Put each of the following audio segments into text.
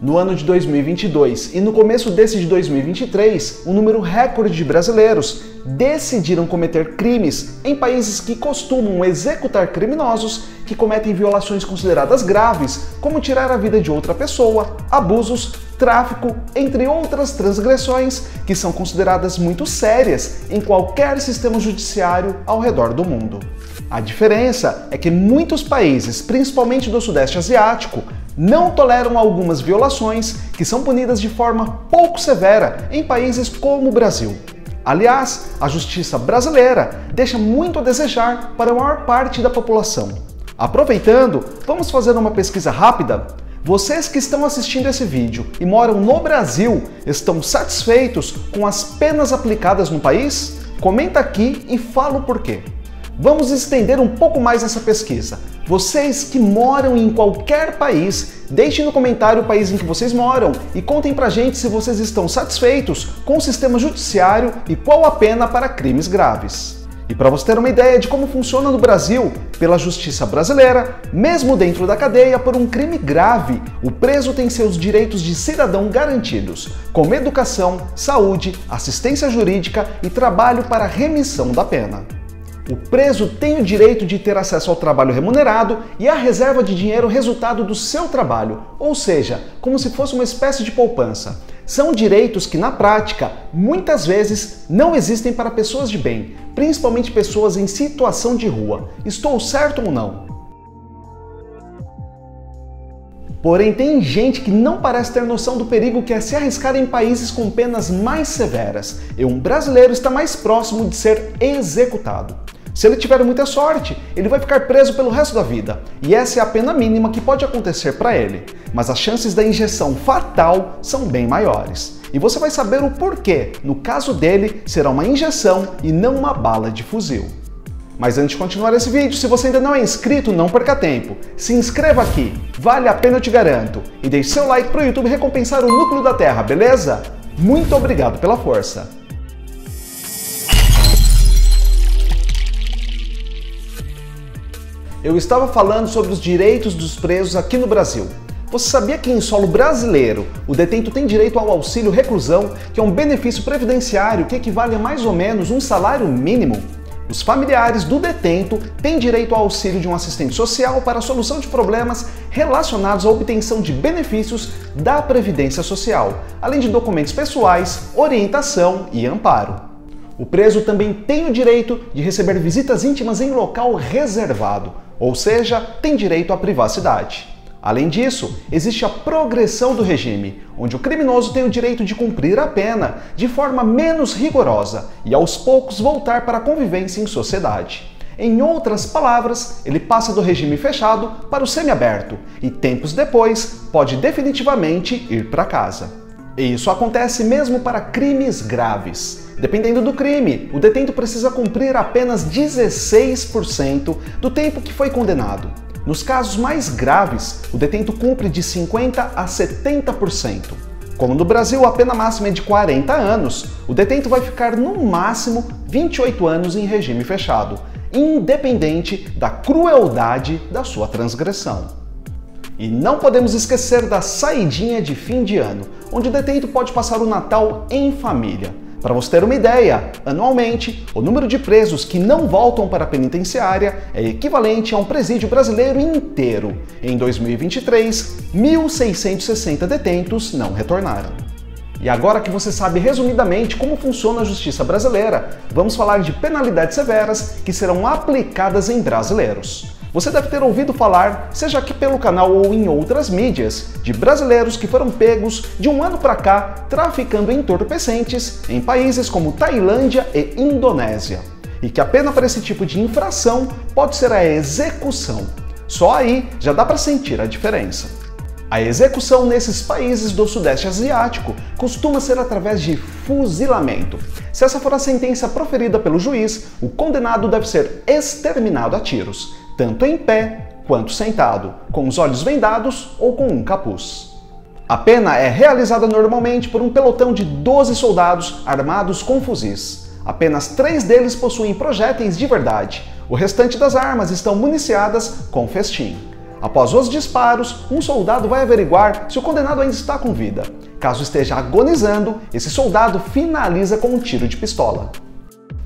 No ano de 2022 e no começo desse de 2023, um número recorde de brasileiros decidiram cometer crimes em países que costumam executar criminosos que cometem violações consideradas graves, como tirar a vida de outra pessoa, abusos, tráfico, entre outras transgressões que são consideradas muito sérias em qualquer sistema judiciário ao redor do mundo. A diferença é que muitos países, principalmente do Sudeste Asiático, não toleram algumas violações que são punidas de forma pouco severa em países como o Brasil. Aliás, a justiça brasileira deixa muito a desejar para a maior parte da população. Aproveitando, vamos fazer uma pesquisa rápida? Vocês que estão assistindo esse vídeo e moram no Brasil, estão satisfeitos com as penas aplicadas no país? Comenta aqui e fala o porquê. Vamos estender um pouco mais essa pesquisa. Vocês que moram em qualquer país, deixem no comentário o país em que vocês moram e contem pra gente se vocês estão satisfeitos com o sistema judiciário e qual a pena para crimes graves. E para você ter uma ideia de como funciona no Brasil, pela justiça brasileira, mesmo dentro da cadeia por um crime grave, o preso tem seus direitos de cidadão garantidos, como educação, saúde, assistência jurídica e trabalho para remissão da pena. O preso tem o direito de ter acesso ao trabalho remunerado e à reserva de dinheiro resultado do seu trabalho, ou seja, como se fosse uma espécie de poupança. São direitos que, na prática, muitas vezes não existem para pessoas de bem, principalmente pessoas em situação de rua. Estou certo ou não? Porém, tem gente que não parece ter noção do perigo que é se arriscar em países com penas mais severas, e um brasileiro está mais próximo de ser executado. Se ele tiver muita sorte, ele vai ficar preso pelo resto da vida, e essa é a pena mínima que pode acontecer para ele. Mas as chances da injeção fatal são bem maiores. E você vai saber o porquê. No caso dele, será uma injeção e não uma bala de fuzil. Mas antes de continuar esse vídeo, se você ainda não é inscrito, não perca tempo. Se inscreva aqui, vale a pena, eu te garanto. E deixe seu like para o YouTube recompensar o núcleo da Terra, beleza? Muito obrigado pela força. Eu estava falando sobre os direitos dos presos aqui no Brasil. Você sabia que em solo brasileiro o detento tem direito ao auxílio reclusão, que é um benefício previdenciário que equivale a mais ou menos um salário mínimo? Os familiares do detento têm direito ao auxílio de um assistente social para a solução de problemas relacionados à obtenção de benefícios da Previdência Social, além de documentos pessoais, orientação e amparo. O preso também tem o direito de receber visitas íntimas em local reservado, ou seja, tem direito à privacidade. Além disso, existe a progressão do regime, onde o criminoso tem o direito de cumprir a pena de forma menos rigorosa e aos poucos voltar para a convivência em sociedade. Em outras palavras, ele passa do regime fechado para o semiaberto e tempos depois pode definitivamente ir para casa. E isso acontece mesmo para crimes graves. Dependendo do crime, o detento precisa cumprir apenas 16% do tempo que foi condenado. Nos casos mais graves, o detento cumpre de 50% a 70%. Como no Brasil a pena máxima é de 40 anos, o detento vai ficar no máximo 28 anos em regime fechado, independente da crueldade da sua transgressão. E não podemos esquecer da saidinha de fim de ano, onde o detento pode passar o Natal em família. Para você ter uma ideia, anualmente, o número de presos que não voltam para a penitenciária é equivalente a um presídio brasileiro inteiro. Em 2023, 1.660 detentos não retornaram. E agora que você sabe resumidamente como funciona a justiça brasileira, vamos falar de penalidades severas que serão aplicadas em brasileiros. Você deve ter ouvido falar, seja aqui pelo canal ou em outras mídias, de brasileiros que foram pegos de um ano para cá traficando entorpecentes em países como Tailândia e Indonésia. E que a pena para esse tipo de infração pode ser a execução. Só aí já dá para sentir a diferença. A execução nesses países do Sudeste Asiático costuma ser através de fuzilamento. Se essa for a sentença proferida pelo juiz, o condenado deve ser exterminado a tiros, tanto em pé quanto sentado, com os olhos vendados ou com um capuz. A pena é realizada normalmente por um pelotão de 12 soldados armados com fuzis. Apenas 3 deles possuem projéteis de verdade. O restante das armas estão municiadas com festim. Após os disparos, um soldado vai averiguar se o condenado ainda está com vida. Caso esteja agonizando, esse soldado finaliza com um tiro de pistola.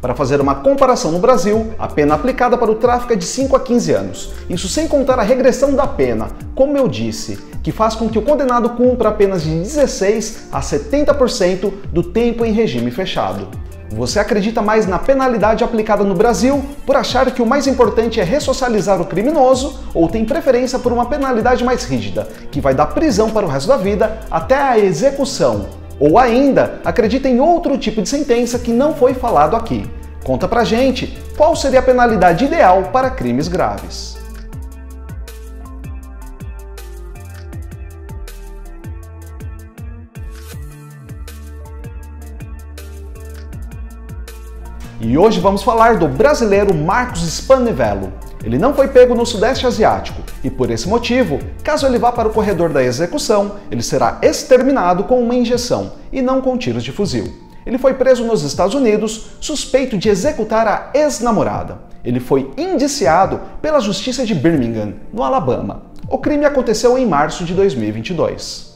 Para fazer uma comparação no Brasil, a pena aplicada para o tráfico é de 5 a 15 anos. Isso sem contar a regressão da pena, como eu disse, que faz com que o condenado cumpra apenas de 16 a 70% do tempo em regime fechado. Você acredita mais na penalidade aplicada no Brasil por achar que o mais importante é ressocializar o criminoso ou tem preferência por uma penalidade mais rígida, que vai dar prisão para o resto da vida até a execução? Ou ainda, acredita em outro tipo de sentença que não foi falado aqui? Conta pra gente qual seria a penalidade ideal para crimes graves. E hoje vamos falar do brasileiro Marcos Spanivello. Ele não foi pego no Sudeste Asiático e, por esse motivo, caso ele vá para o corredor da execução, ele será exterminado com uma injeção e não com tiros de fuzil. Ele foi preso nos Estados Unidos, suspeito de executar a ex-namorada. Ele foi indiciado pela Justiça de Birmingham, no Alabama. O crime aconteceu em março de 2022.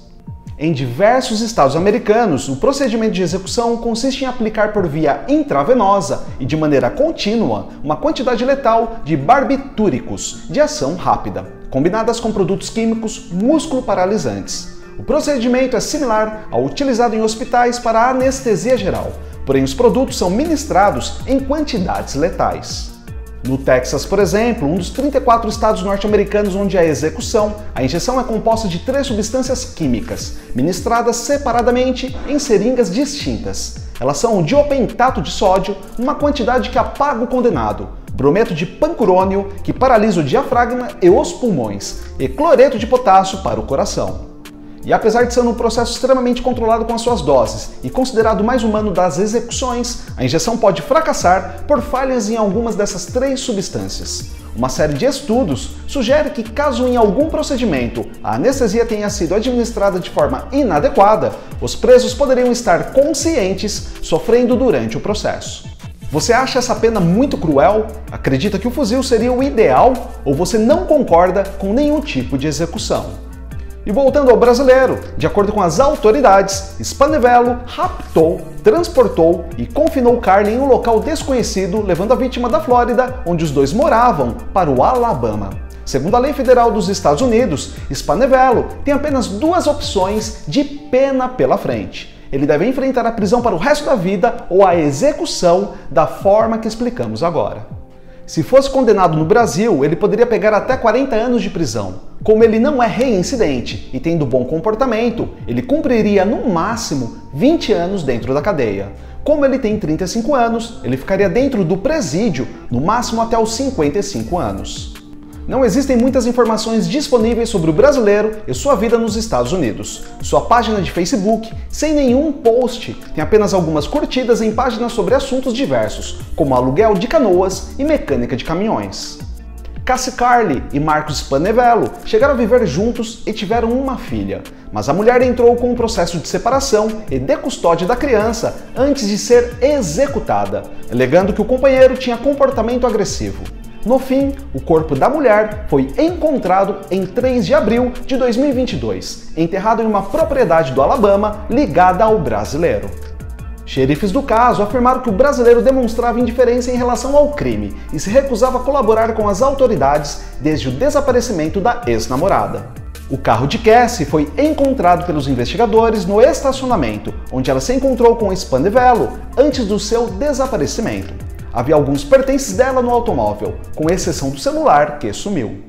Em diversos estados americanos, o procedimento de execução consiste em aplicar por via intravenosa e de maneira contínua uma quantidade letal de barbitúricos de ação rápida, combinadas com produtos químicos músculo-paralisantes. O procedimento é similar ao utilizado em hospitais para anestesia geral, porém os produtos são ministrados em quantidades letais. No Texas, por exemplo, um dos 34 estados norte-americanos onde há execução, a injeção é composta de 3 substâncias químicas, ministradas separadamente em seringas distintas. Elas são o diopentato de sódio, numa quantidade que apaga o condenado, brometo de pancurônio, que paralisa o diafragma e os pulmões, e cloreto de potássio para o coração. E apesar de ser um processo extremamente controlado com as suas doses e considerado o mais humano das execuções, a injeção pode fracassar por falhas em algumas dessas 3 substâncias. Uma série de estudos sugere que, caso em algum procedimento a anestesia tenha sido administrada de forma inadequada, os presos poderiam estar conscientes, sofrendo durante o processo. Você acha essa pena muito cruel? Acredita que o fuzil seria o ideal? Ou você não concorda com nenhum tipo de execução? E voltando ao brasileiro, de acordo com as autoridades, Spanivello raptou, transportou e confinou Carly em um local desconhecido, levando a vítima da Flórida, onde os dois moravam, para o Alabama. Segundo a lei federal dos Estados Unidos, Spanivello tem apenas 2 opções de pena pela frente. Ele deve enfrentar a prisão para o resto da vida ou a execução da forma que explicamos agora. Se fosse condenado no Brasil, ele poderia pegar até 40 anos de prisão. Como ele não é reincidente e tendo bom comportamento, ele cumpriria no máximo 20 anos dentro da cadeia. Como ele tem 35 anos, ele ficaria dentro do presídio no máximo até os 55 anos. Não existem muitas informações disponíveis sobre o brasileiro e sua vida nos Estados Unidos. Sua página de Facebook, sem nenhum post, tem apenas algumas curtidas em páginas sobre assuntos diversos, como aluguel de canoas e mecânica de caminhões. Cassie Carly e Marcos Spanivello chegaram a viver juntos e tiveram uma filha, mas a mulher entrou com um processo de separação e de custódia da criança antes de ser executada, alegando que o companheiro tinha comportamento agressivo. No fim, o corpo da mulher foi encontrado em 3 de abril de 2022, enterrado em uma propriedade do Alabama ligada ao brasileiro. Xerifes do caso afirmaram que o brasileiro demonstrava indiferença em relação ao crime e se recusava a colaborar com as autoridades desde o desaparecimento da ex-namorada. O carro de Cassie foi encontrado pelos investigadores no estacionamento, onde ela se encontrou com Spanivello antes do seu desaparecimento. Havia alguns pertences dela no automóvel, com exceção do celular, que sumiu.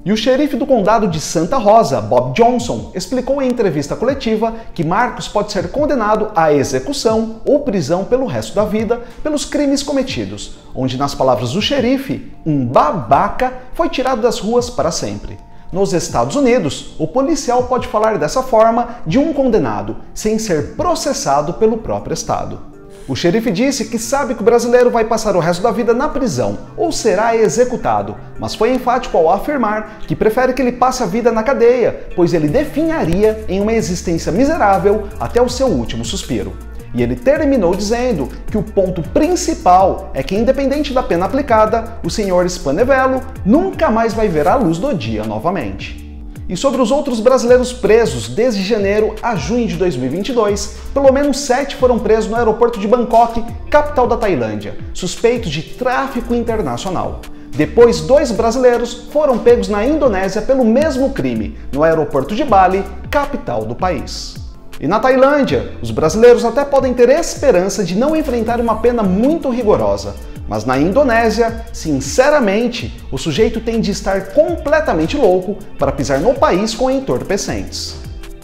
E o xerife do condado de Santa Rosa, Bob Johnson, explicou em entrevista coletiva que Marcos pode ser condenado à execução ou prisão pelo resto da vida pelos crimes cometidos, onde, nas palavras do xerife, um babaca foi tirado das ruas para sempre. Nos Estados Unidos, o policial pode falar dessa forma de um condenado, sem ser processado pelo próprio estado. O xerife disse que sabe que o brasileiro vai passar o resto da vida na prisão ou será executado, mas foi enfático ao afirmar que prefere que ele passe a vida na cadeia, pois ele definharia em uma existência miserável até o seu último suspiro. E ele terminou dizendo que o ponto principal é que, independente da pena aplicada, o senhor Spanevello nunca mais vai ver a luz do dia novamente. E sobre os outros brasileiros presos desde janeiro a junho de 2022, pelo menos 7 foram presos no aeroporto de Bangkok, capital da Tailândia, suspeitos de tráfico internacional. Depois, 2 brasileiros foram pegos na Indonésia pelo mesmo crime, no aeroporto de Bali, capital do país. E na Tailândia, os brasileiros até podem ter esperança de não enfrentar uma pena muito rigorosa, mas na Indonésia, sinceramente, o sujeito tem de estar completamente louco para pisar no país com entorpecentes.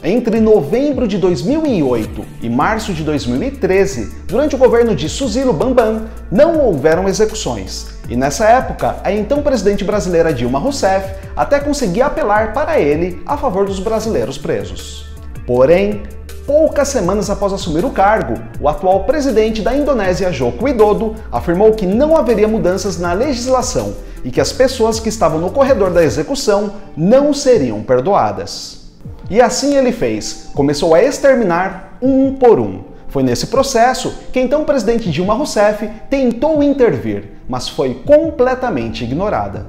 Entre novembro de 2008 e março de 2013, durante o governo de Susilo Bambam, não houveram execuções. E nessa época, a então presidente brasileira Dilma Rousseff até conseguia apelar para ele a favor dos brasileiros presos. Porém, poucas semanas após assumir o cargo, o atual presidente da Indonésia, Joko Widodo, afirmou que não haveria mudanças na legislação e que as pessoas que estavam no corredor da execução não seriam perdoadas. E assim ele fez, começou a exterminar um por um. Foi nesse processo que então o presidente Dilma Rousseff tentou intervir, mas foi completamente ignorada.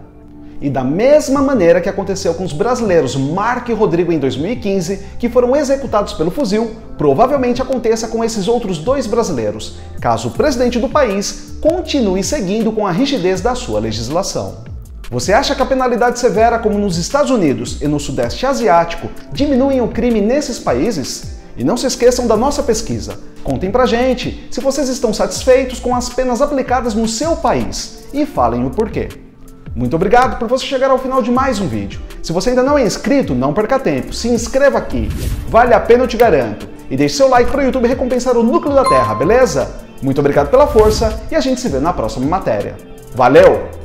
E da mesma maneira que aconteceu com os brasileiros Marco e Rodrigo em 2015, que foram executados pelo fuzil, provavelmente aconteça com esses outros 2 brasileiros, caso o presidente do país continue seguindo com a rigidez da sua legislação. Você acha que a penalidade severa, como nos Estados Unidos e no Sudeste Asiático, diminuem o crime nesses países? E não se esqueçam da nossa pesquisa. Contem pra gente se vocês estão satisfeitos com as penas aplicadas no seu país e falem o porquê. Muito obrigado por você chegar ao final de mais um vídeo. Se você ainda não é inscrito, não perca tempo, se inscreva aqui. Vale a pena, eu te garanto. E deixe seu like para o YouTube recompensar o núcleo da Terra, beleza? Muito obrigado pela força e a gente se vê na próxima matéria. Valeu!